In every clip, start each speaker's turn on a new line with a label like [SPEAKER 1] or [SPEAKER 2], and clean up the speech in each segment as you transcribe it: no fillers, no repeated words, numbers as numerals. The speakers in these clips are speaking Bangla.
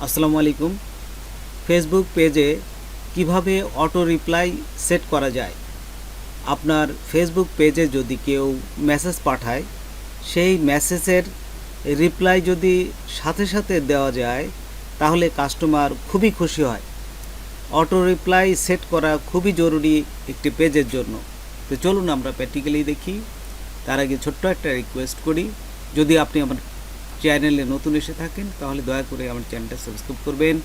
[SPEAKER 1] আসসালামু আলাইকুম। ফেসবুক পেজে কিভাবে অটো রিপ্লাই সেট করা যায়। আপনার ফেসবুক পেজে যদি কেউ মেসেজ পাঠায়, সেই মেসেজের রিপ্লাই যদি সাথে সাথে দেওয়া যায়, তাহলে কাস্টমার খুবই খুশি হয়। অটো রিপ্লাই সেট করা খুবই জরুরি একটি পেজের জন্য। তো চলুন আমরা প্র্যাকটিক্যালি দেখি। তার আগে ছোট্ট একটা রিকোয়েস্ট করি, যদি আপনি আমার চ্যানেলে নতুন এসে থাকেন তাহলে দয়া করে আমার চ্যানেলটা সাবস্ক্রাইব করবেন,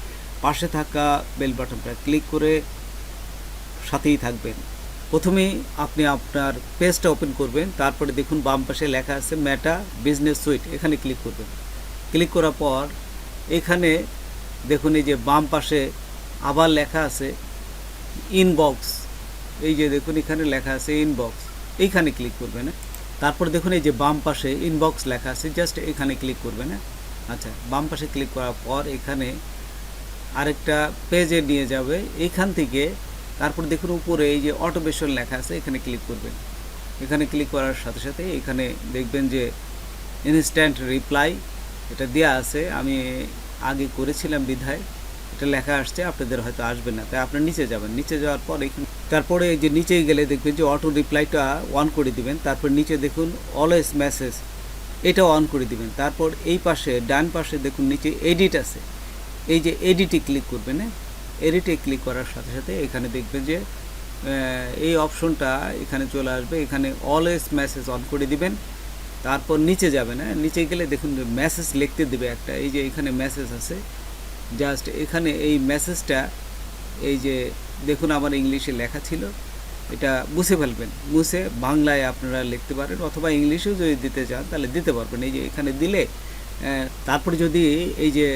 [SPEAKER 1] পাশে থাকা বেল বাটনটা ক্লিক করে সাথেই থাকবেন। প্রথমেই আপনি আপনার পেজটা ওপেন করবেন, তারপরে দেখুন বাম পাশে লেখা আছে মেটা বিজনেস সুইট, এখানে ক্লিক করবেন। ক্লিক করার পর এখানে দেখুন এই যে বাম পাশে আবার লেখা আছে ইনবক্স, এই যে দেখুন এখানে লেখা আছে ইনবক্স, এইখানে ক্লিক করবেন। তারপর দেখুন এই যে বাম পাশে ইনবক্স লেখা আছে, জাস্ট এখানে ক্লিক করবেন। আচ্ছা, বাম পাশে ক্লিক করার পর এখানে আরেকটা পেজে নিয়ে যাবে, এইখান থেকে তারপর দেখুন উপরে এই যে অটোমেশন লেখা আছে, এখানে ক্লিক করবেন। এখানে ক্লিক করার সাথে সাথে এখানে দেখবেন যে ইনস্ট্যান্ট রিপ্লাই এটা দেওয়া আছে। আমি আগে করেছিলাম বিধায় এটা লেখা আসছে, আপনাদের হয়তো আসবে না, তাই আপনার নিচে যাবেন। নিচে যাওয়ার পর এখানে তারপরে এই যে নিচে গেলে দেখবেন যে অটো রিপ্লাইটা অন করে দিবেন। তারপর নিচে দেখুন অলওয়েজ মেসেজ, এটা অন করে দিবেন। তারপর এই পাশে ডান পাশে দেখুন নিচে এডিট আছে, এই যে এডিটে ক্লিক করবেন। এডিটে ক্লিক করার সাথে সাথে এখানে দেখবেন যে এই অপশনটা এখানে চলে আসবে, এখানে অলওয়েজ মেসেজ অন করে দিবেন। তারপর নিচে যাবেন। নিচে গেলে দেখুন মেসেজ লিখতে দেবে একটা, এই যে এখানে মেসেজ আছে, জাস্ট এখানে এই মেসেজটা এই যে দেখুন আমার ইংলিশে লেখা ছিল, এটা মুছে ফেলবেন। মুছে বাংলায় আপনারা লিখতে পারেন, অথবা ইংলিশেও যদি দিতে চান তাহলে দিতে পারবেন। এই যে এখানে দিলে তারপরে যদি এই যে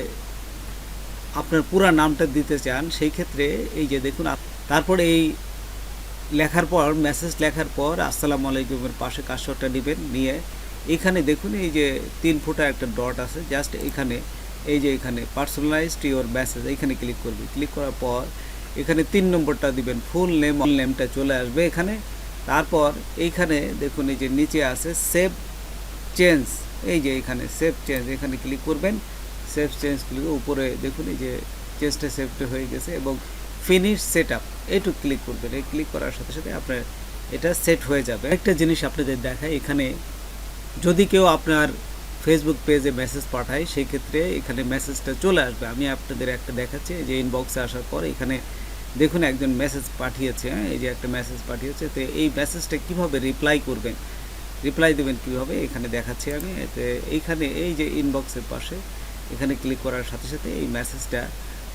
[SPEAKER 1] আপনার পুরা নামটা দিতে চান, সেই ক্ষেত্রে এই যে দেখুন তারপর এই লেখার পর মেসেজ লেখার পর আসসালামু আলাইকুমের পাশে কার্সরটা নেবেন, নিয়ে এখানে দেখুন এই যে 3 ফোঁটা একটা ডট আছে, জাস্ট এখানে এই যে এখানে পার্সোনালাইজড ইওর মেসেজ, এইখানে ক্লিক করবে। ক্লিক করার পর এখানে 3 নম্বরটা দিবেন, ফুল নেমটা চলে আসবে এখানে। তারপর এইখানে দেখুন এই যে নিচে আছে সেভ চেঞ্জ, এই যে এখানে সেভ চেঞ্জ, এখানে ক্লিক করবেন। সেভ চেঞ্জ ক্লিক উপরে দেখুন এই যে চেঞ্জটা সেভটা হয়ে গেছে, এবং ফিনিশ সেট আপ এইটু ক্লিক করবেন। এই ক্লিক করার সাথে সাথে আপনার এটা সেট হয়ে যাবে। একটা জিনিস আপনাদের দেখায়, এখানে যদি কেউ আপনার ফেসবুক পেজে মেসেজ পাঠায়, সেই ক্ষেত্রে এখানে মেসেজটা চলে আসবে। আমি আপনাদের একটা দেখাচ্ছি, যে ইনবক্সে আসার পর এখানে দেখুন একজন মেসেজ পাঠিয়েছে, এই যে একটা মেসেজ পাঠিয়েছে। তো এই মেসেজটা কিভাবে রিপ্লাই করবেন, রিপ্লাই দেবেন কীভাবে এখানে দেখাচ্ছি আমি। এতে এইখানে এই যে ইনবক্সের পাশে এখানে ক্লিক করার সাথে সাথে এই মেসেজটা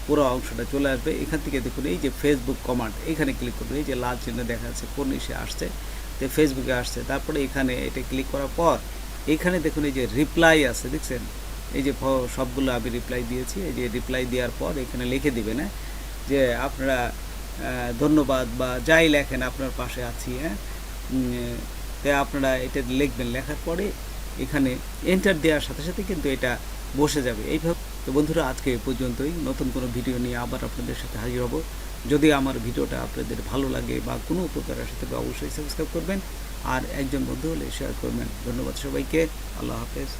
[SPEAKER 1] পুরো অংশটা চলে আসবে। এখান থেকে দেখুন এই যে ফেসবুক কমান্ড, এখানে ক্লিক করবেন। এই যে লাল চিহ্ন দেখা যাচ্ছে কোন ইসে আসছে, তো ফেসবুকে আসছে। তারপরে এখানে এটা ক্লিক করার পর এখানে দেখুন এই যে রিপ্লাই আছে, দেখছেন এই যে সবগুলো আমি রিপ্লাই দিয়েছি। এই যে রিপ্লাই দেওয়ার পর এখানে লিখে দিবেন যে আপনারা ধন্যবাদ বা যাই লেখেন, আপনার পাশে আছি। তাই আপনারা এটা লিখবেন। লেখার পরে এখানে এন্টার দেওয়ার সাথে সাথে কিন্তু এটা বসে যাবে এইভাবে। তো বন্ধুরা, আজকে এই পর্যন্তই। নতুন কোনো ভিডিও নিয়ে আবার আপনাদের সাথে হাজির হব। যদি আমার ভিডিওটা আপনাদের ভালো লাগে বা কোনো উপকার আসে তবে অবশ্যই সাবস্ক্রাইব করবেন, আর একজন বন্ধু হলে শেয়ার করবেন। ধন্যবাদ সবাইকে। আল্লাহ হাফেজ।